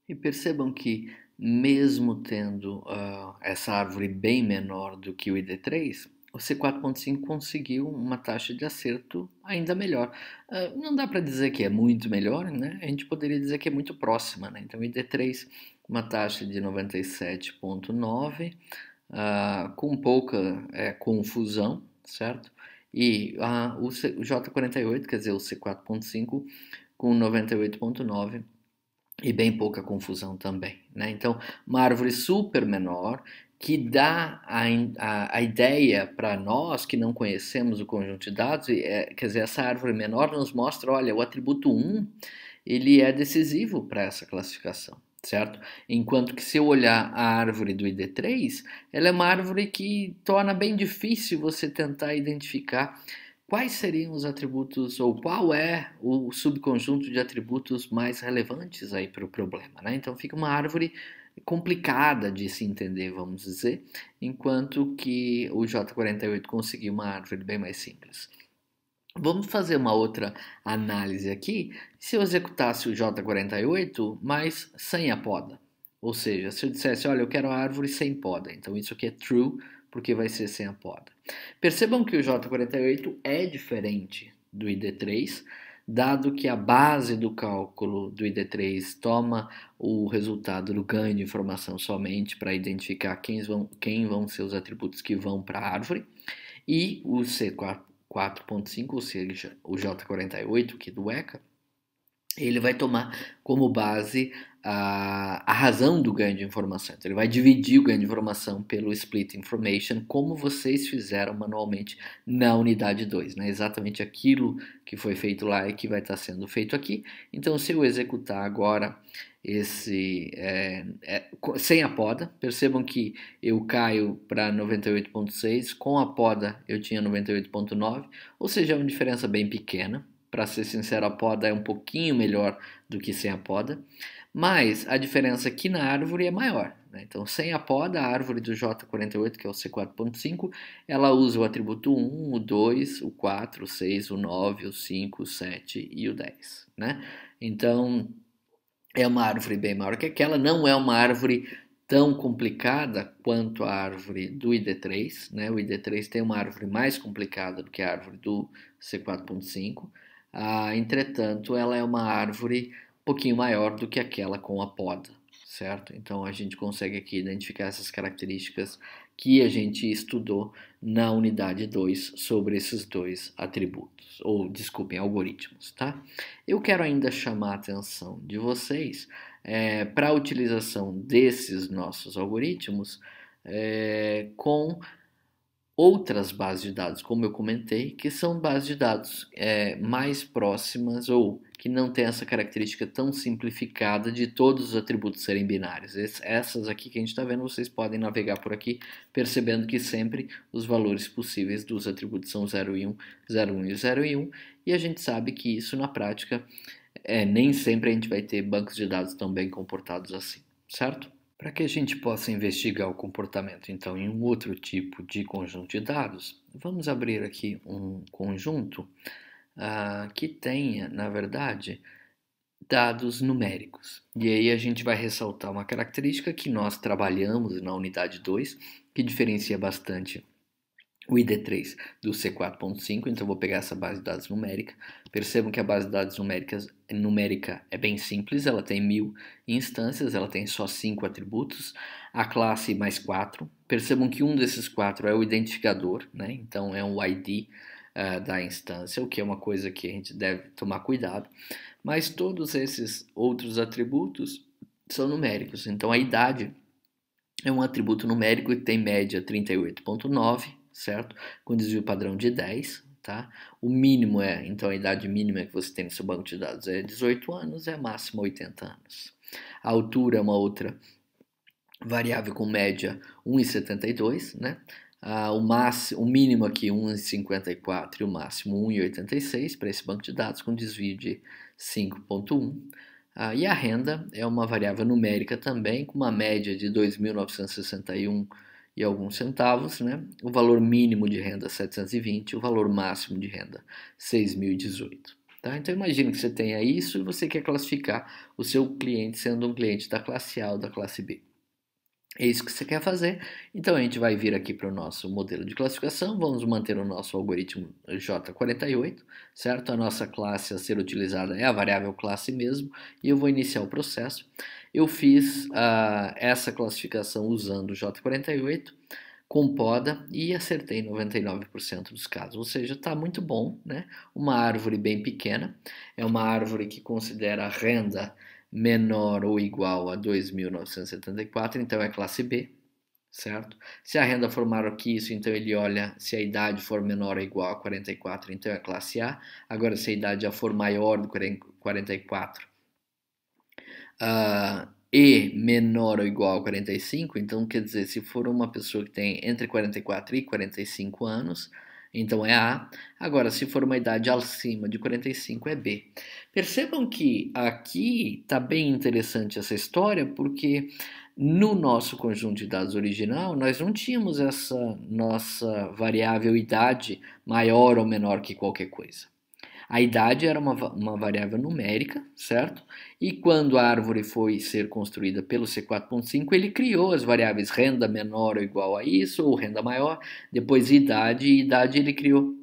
E percebam que, mesmo tendo essa árvore bem menor do que o ID3, o C4.5 conseguiu uma taxa de acerto ainda melhor. Não dá para dizer que é muito melhor, né? A gente poderia dizer que é muito próxima, né? Então, o ID3, uma taxa de 97,9, com pouca confusão, certo? E o J48, quer dizer, o C4.5, com 98,9 e bem pouca confusão também, né? Então, uma árvore super menor que dá a ideia para nós que não conhecemos o conjunto de dados, quer dizer, essa árvore menor nos mostra, olha, o atributo 1 ele é decisivo para essa classificação, certo? Enquanto que se eu olhar a árvore do ID3, ela é uma árvore que torna bem difícil você tentar identificar quais seriam os atributos ou qual é o subconjunto de atributos mais relevantes aí para o problema, né? Então fica uma árvore complicada de se entender, vamos dizer, enquanto que o J48 conseguiu uma árvore bem mais simples. Vamos fazer uma outra análise aqui. Se eu executasse o J48, mas sem a poda. Ou seja, se eu dissesse, olha, eu quero a árvore sem poda. Então isso aqui é true, porque vai ser sem a poda. Percebam que o J48 é diferente do ID3, dado que a base do cálculo do ID3 toma o resultado do ganho de informação somente para identificar quem vão ser os atributos que vão para a árvore, e o C4.5, ou seja, o J48 aqui do ECA, ele vai tomar como base a razão do ganho de informação. Então, ele vai dividir o ganho de informação pelo split information, como vocês fizeram manualmente na unidade 2. Né? Exatamente aquilo que foi feito lá e que vai estar sendo feito aqui. Então, se eu executar agora sem a poda, percebam que eu caio para 98,6, com a poda eu tinha 98,9, ou seja, é uma diferença bem pequena. Para ser sincero, a poda é um pouquinho melhor do que sem a poda, mas a diferença aqui na árvore é maior. Né? Então, sem a poda, a árvore do J48, que é o C4.5, ela usa o atributo 1, o 2, o 4, o 6, o 9, o 5, o 7 e o 10. Né? Então, é uma árvore bem maior que aquela, não é uma árvore tão complicada quanto a árvore do ID3, né? O ID3 tem uma árvore mais complicada do que a árvore do C4.5. Entretanto, ela é uma árvore um pouquinho maior do que aquela com a poda, certo? Então a gente consegue aqui identificar essas características que a gente estudou na unidade 2 sobre esses dois atributos, ou desculpem, algoritmos, tá? Eu quero ainda chamar a atenção de vocês para a utilização desses nossos algoritmos com outras bases de dados, como eu comentei, que são bases de dados mais próximas ou que não têm essa característica tão simplificada de todos os atributos serem binários. Essas aqui que a gente está vendo, vocês podem navegar por aqui, percebendo que sempre os valores possíveis dos atributos são 0 e 1, 0, 1 e 0 e 1, e a gente sabe que isso na prática nem sempre a gente vai ter bancos de dados tão bem comportados assim, certo? Para que a gente possa investigar o comportamento, então, em um outro tipo de conjunto de dados, vamos abrir aqui um conjunto que tenha, na verdade, dados numéricos. E aí a gente vai ressaltar uma característica que nós trabalhamos na unidade 2, que diferencia bastante o ID3 do C4.5, então vou pegar essa base de dados numérica. Percebam que a base de dados numérica é bem simples, ela tem 1000 instâncias, ela tem só 5 atributos, a classe mais 4. Percebam que um desses 4 é o identificador, né? Então é um ID da instância, o que é uma coisa que a gente deve tomar cuidado. Mas todos esses outros atributos são numéricos, então a idade é um atributo numérico que tem média 38,9, certo? Com desvio padrão de 10, tá? O mínimo então a idade mínima que você tem no seu banco de dados é 18 anos, a máxima 80 anos. A altura é uma outra variável com média 1,72, né? O mínimo aqui 1,54 e o máximo 1,86 para esse banco de dados com desvio de 5,1. E a renda é uma variável numérica também, com uma média de 2.961 e alguns centavos, né? O valor mínimo de renda 720, o valor máximo de renda 6.018. Tá? Então imagine que você tenha isso e você quer classificar o seu cliente sendo um cliente da classe A ou da classe B. É isso que você quer fazer. Então a gente vai vir aqui para o nosso modelo de classificação, vamos manter o nosso algoritmo J48, certo? A nossa classe a ser utilizada é a variável classe mesmo, e eu vou iniciar o processo. Eu fiz essa classificação usando o J48 com poda e acertei 99% dos casos, ou seja, está muito bom, né? Uma árvore bem pequena, é uma árvore que considera a renda menor ou igual a 2.974, então é classe B, certo? Se a renda for maior que isso, então ele olha se a idade for menor ou igual a 44, então é classe A. Agora, se a idade já for maior do que 44 e menor ou igual a 45, então quer dizer, se for uma pessoa que tem entre 44 e 45 anos, então é A. Agora, se for uma idade acima de 45, é B. Percebam que aqui está bem interessante essa história, porque no nosso conjunto de dados original, nós não tínhamos essa nossa variável idade maior ou menor que qualquer coisa. A idade era uma variável numérica, certo? E quando a árvore foi ser construída pelo C4.5, ele criou as variáveis renda menor ou igual a isso, ou renda maior, depois idade, e idade ele criou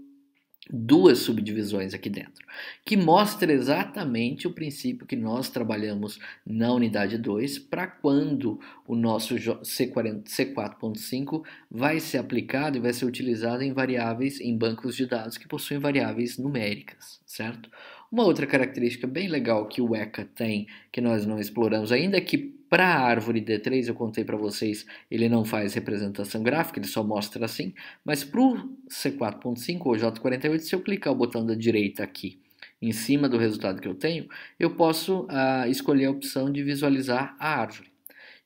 duas subdivisões aqui dentro, que mostra exatamente o princípio que nós trabalhamos na unidade 2 para quando o nosso C4.5 vai ser aplicado e vai ser utilizado em variáveis, em bancos de dados que possuem variáveis numéricas, certo? Uma outra característica bem legal que o ECA tem, que nós não exploramos ainda, é que para a árvore D3, eu contei para vocês, ele não faz representação gráfica, ele só mostra assim, mas para o C4.5 ou J48, se eu clicar o botão da direita aqui, em cima do resultado que eu tenho, eu posso escolher a opção de visualizar a árvore.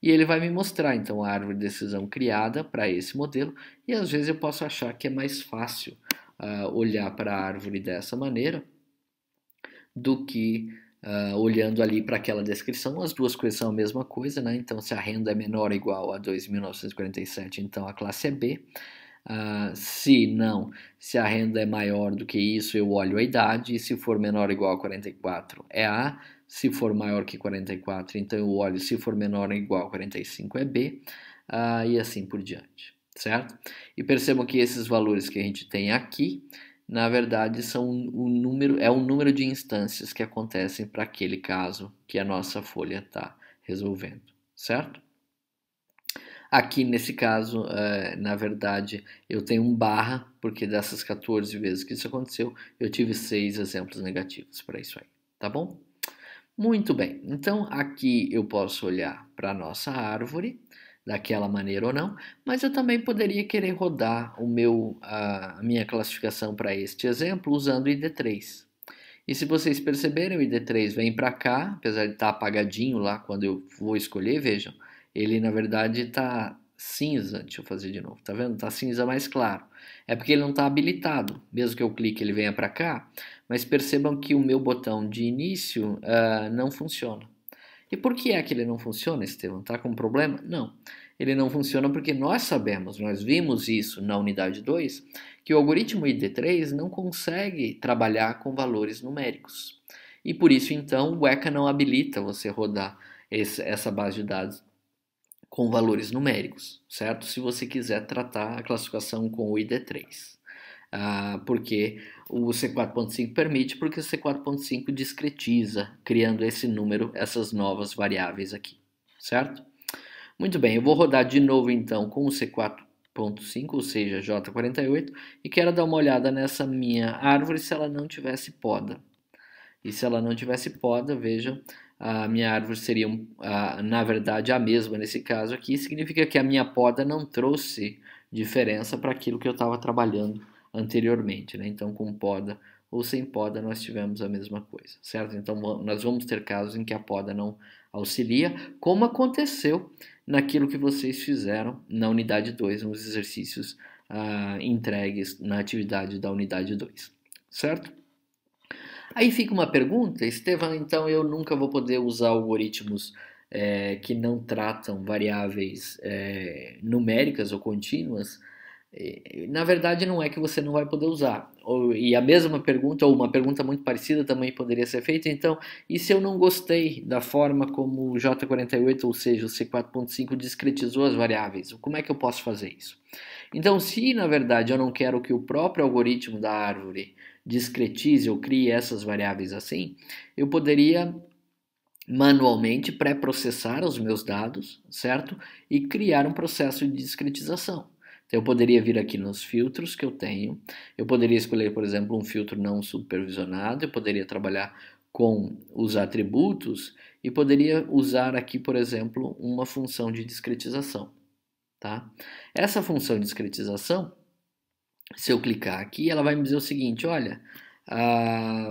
E ele vai me mostrar, então, a árvore de decisão criada para esse modelo, e às vezes eu posso achar que é mais fácil olhar para a árvore dessa maneira, do que olhando ali para aquela descrição. As duas coisas são a mesma coisa, né? Então, se a renda é menor ou igual a 2.947, então a classe é B. Se não, se a renda é maior do que isso, eu olho a idade, e se for menor ou igual a 44, é A. Se for maior que 44, então eu olho se for menor ou igual a 45, é B, e assim por diante, certo? E percebam que esses valores que a gente tem aqui, na verdade, são o número de instâncias que acontecem para aquele caso que a nossa folha está resolvendo, certo? Aqui nesse caso, na verdade, eu tenho um barra, porque dessas 14 vezes que isso aconteceu, eu tive 6 exemplos negativos para isso aí, tá bom? Muito bem, então aqui eu posso olhar para a nossa árvore, daquela maneira ou não, mas eu também poderia querer rodar a minha classificação para este exemplo usando o ID3. E se vocês perceberem, o ID3 vem para cá, apesar de estar apagadinho lá quando eu vou escolher, vejam, ele na verdade está cinza. Deixa eu fazer de novo, tá vendo? Está cinza mais claro. É porque ele não está habilitado. Mesmo que eu clique ele venha para cá, mas percebam que o meu botão de início não funciona. E por que é que ele não funciona, Estevam? Está com problema? Não. Ele não funciona porque nós sabemos, nós vimos isso na unidade 2, que o algoritmo ID3 não consegue trabalhar com valores numéricos. E por isso, então, o ECA não habilita você rodar essa base de dados com valores numéricos, certo? Se você quiser tratar a classificação com o ID3. Porque o C4.5 permite, porque o C4.5 discretiza, criando esse número, essas novas variáveis aqui, certo? Muito bem, eu vou rodar de novo então com o C4.5, ou seja, J48, e quero dar uma olhada nessa minha árvore se ela não tivesse poda. E se ela não tivesse poda, veja, a minha árvore seria, na verdade, a mesma nesse caso aqui. Significa que a minha poda não trouxe diferença para aquilo que eu estava trabalhando anteriormente, né? Então, com poda ou sem poda, nós tivemos a mesma coisa, certo? Então, nós vamos ter casos em que a poda não auxilia, como aconteceu naquilo que vocês fizeram na unidade 2, nos exercícios entregues na atividade da unidade 2, certo? Aí fica uma pergunta, Estevam, então eu nunca vou poder usar algoritmos que não tratam variáveis numéricas ou contínuas Na verdade, não é que você não vai poder usar. E a mesma pergunta, ou uma pergunta muito parecida, também poderia ser feita. Então, e se eu não gostei da forma como o J48, ou seja, o C4.5, discretizou as variáveis? Como é que eu posso fazer isso? Então, se na verdade eu não quero que o próprio algoritmo da árvore discretize ou crie essas variáveis assim, eu poderia manualmente pré-processar os meus dados, certo? E criar um processo de discretização. Então, eu poderia vir aqui nos filtros que eu tenho, eu poderia escolher, por exemplo, um filtro não supervisionado, eu poderia trabalhar com os atributos e poderia usar aqui, por exemplo, uma função de discretização, tá? Essa função de discretização, se eu clicar aqui, ela vai me dizer o seguinte, olha, ah,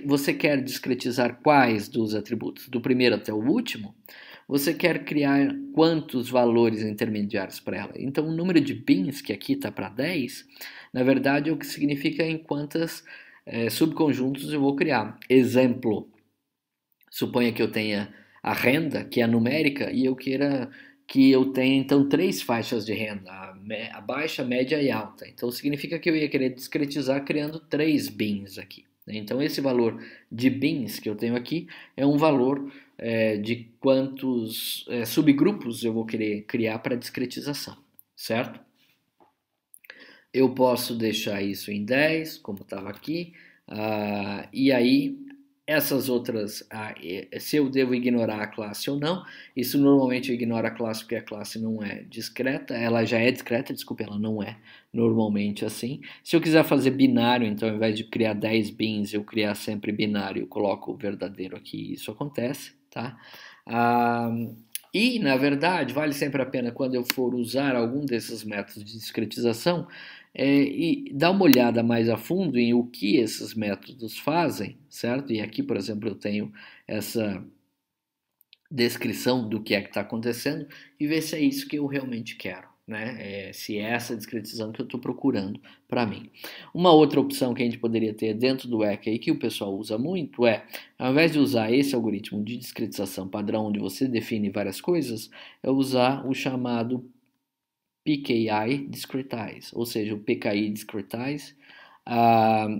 você quer discretizar quais dos atributos? Do primeiro até o último? Você quer criar quantos valores intermediários para ela? Então, o número de bins, que aqui está para 10, na verdade é o que significa em quantas subconjuntos eu vou criar. Exemplo, suponha que eu tenha a renda, que é a numérica, e eu queira que eu tenha então três faixas de renda, a baixa, a média e alta. Então significa que eu ia querer discretizar criando três bins aqui. Então esse valor de bins que eu tenho aqui é um valor de quantos subgrupos eu vou querer criar para discretização, certo? Eu posso deixar isso em 10, como estava aqui, e aí essas outras, se eu devo ignorar a classe ou não, isso normalmente eu ignoro a classe porque a classe não é discreta, ela já é discreta, desculpa, ela não é normalmente assim. Se eu quiser fazer binário, então ao invés de criar 10 bins, eu criar sempre binário, eu coloco o verdadeiro aqui, isso acontece, tá? Ah, e, na verdade, vale sempre a pena quando eu for usar algum desses métodos de discretização, e dar uma olhada mais a fundo em o que esses métodos fazem, certo? E aqui, por exemplo, eu tenho essa descrição do que é que está acontecendo e ver se é isso que eu realmente quero, né? Se é essa discretização que eu estou procurando para mim. Uma outra opção que a gente poderia ter dentro do ECA e que o pessoal usa muito é, ao invés de usar esse algoritmo de discretização padrão, onde você define várias coisas, é usar o chamado PKI Discretize, ou seja, o PKI Discretize.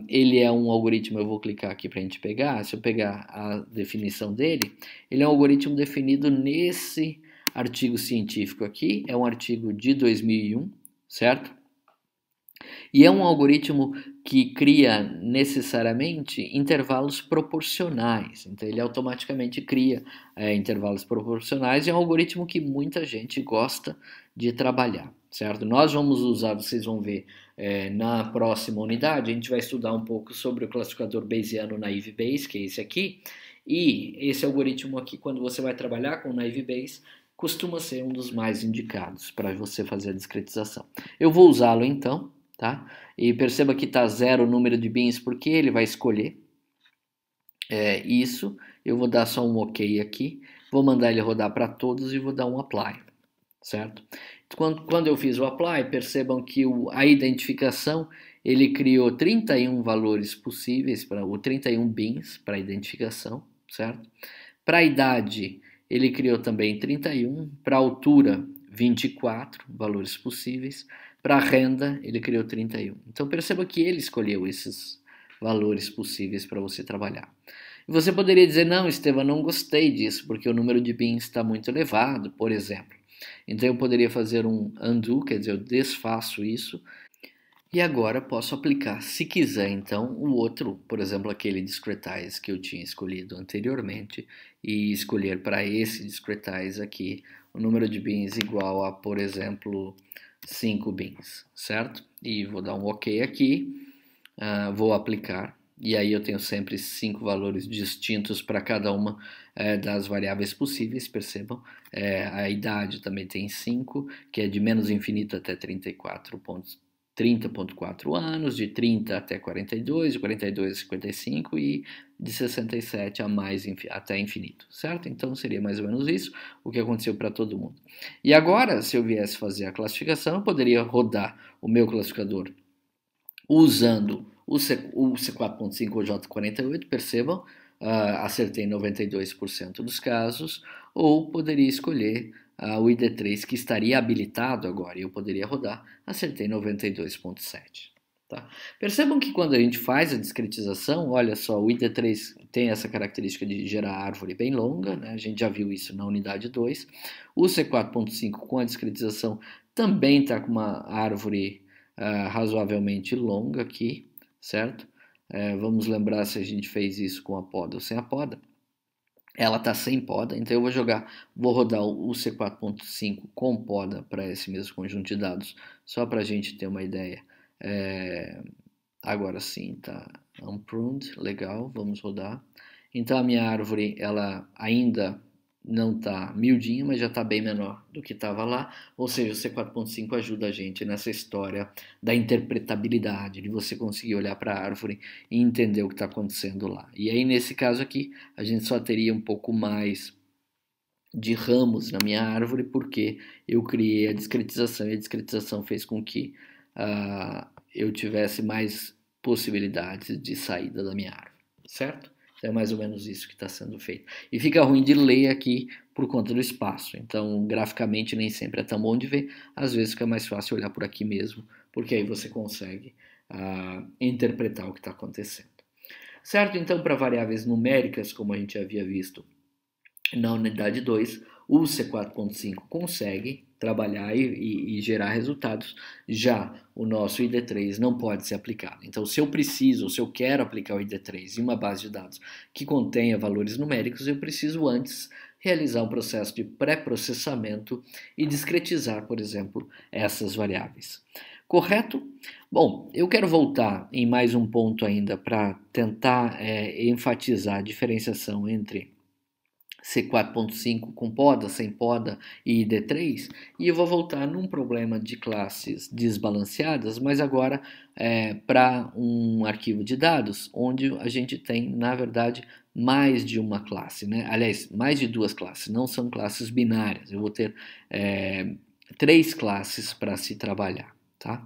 Ele é um algoritmo, eu vou clicar aqui para a gente pegar, se eu pegar a definição dele, ele é um algoritmo definido nesse artigo científico aqui, é um artigo de 2001, certo? E é um algoritmo que cria necessariamente intervalos proporcionais. Então, ele automaticamente cria intervalos proporcionais e é um algoritmo que muita gente gosta de trabalhar, certo? Nós vamos usar, vocês vão ver na próxima unidade, a gente vai estudar um pouco sobre o classificador Bayesiano Naive Bayes, que é esse aqui, e esse algoritmo aqui, quando você vai trabalhar com Naive Bayes, costuma ser um dos mais indicados para você fazer a discretização. Eu vou usá-lo então, tá? E perceba que está zero o número de bins porque ele vai escolher isso. Eu vou dar só um OK aqui, vou mandar ele rodar para todos e vou dar um Apply, certo? Quando eu fiz o Apply, percebam que a identificação, ele criou 31 valores possíveis, ou 31 bins para identificação, certo? Para a idade, ele criou também 31, para a altura, 24 valores possíveis, para a renda, ele criou 31. Então perceba que ele escolheu esses valores possíveis para você trabalhar. E você poderia dizer, não, Estevam, não gostei disso, porque o número de bins está muito elevado, por exemplo. Então eu poderia fazer um undo, quer dizer, eu desfaço isso, e agora posso aplicar, se quiser, então, o outro, por exemplo, aquele discretize que eu tinha escolhido anteriormente, e escolher para esse discretize aqui o número de bins igual a, por exemplo, 5 bins, certo? E vou dar um OK aqui, vou aplicar, e aí eu tenho sempre 5 valores distintos para cada uma das variáveis possíveis, percebam. A idade também tem 5, que é de menos infinito até 30,4 anos, de 30 até 42, de 42 a 55 e de 67 a mais até infinito, certo? Então seria mais ou menos isso o que aconteceu para todo mundo. E agora, se eu viesse fazer a classificação, eu poderia rodar o meu classificador usando o C4.5 ou J48, percebam, acertei 92% dos casos, ou poderia escolher o ID3 que estaria habilitado agora e eu poderia rodar, acertei 92,7. Tá? Percebam que quando a gente faz a discretização, olha só, o ID3 tem essa característica de gerar árvore bem longa, né? A gente já viu isso na unidade 2. O C4.5 com a discretização também está com uma árvore razoavelmente longa aqui, certo? Vamos lembrar se a gente fez isso com a poda ou sem a poda. Ela está sem poda, então eu vou rodar o C4.5 com poda para esse mesmo conjunto de dados, só para a gente ter uma ideia. Agora sim, tá unpruned, legal, vamos rodar. Então a minha árvore, ela ainda não está miudinha, mas já está bem menor do que estava lá, ou seja, o C4.5 ajuda a gente nessa história da interpretabilidade, de você conseguir olhar para a árvore e entender o que está acontecendo lá. E aí nesse caso aqui, a gente só teria um pouco mais de ramos na minha árvore, porque eu criei a discretização, e a discretização fez com que eu tivesse mais possibilidades de saída da minha árvore, certo? Então é mais ou menos isso que está sendo feito. E fica ruim de ler aqui por conta do espaço, então graficamente nem sempre é tão bom de ver, às vezes fica mais fácil olhar por aqui mesmo, porque aí você consegue interpretar o que está acontecendo. Certo? Então, para variáveis numéricas, como a gente havia visto na unidade 2, o C4.5 consegue trabalhar e gerar resultados, já o nosso ID3 não pode ser aplicado. Então, se eu preciso, se eu quero aplicar o ID3 em uma base de dados que contenha valores numéricos, eu preciso antes realizar um processo de pré-processamento e discretizar, por exemplo, essas variáveis. Correto? Bom, eu quero voltar em mais um ponto ainda para tentar enfatizar a diferenciação entre C4.5 com poda, sem poda e ID3, e eu vou voltar num problema de classes desbalanceadas, mas agora para um arquivo de dados, onde a gente tem, na verdade, mais de uma classe, né? Aliás, mais de duas classes, não são classes binárias, eu vou ter 3 classes para se trabalhar, tá?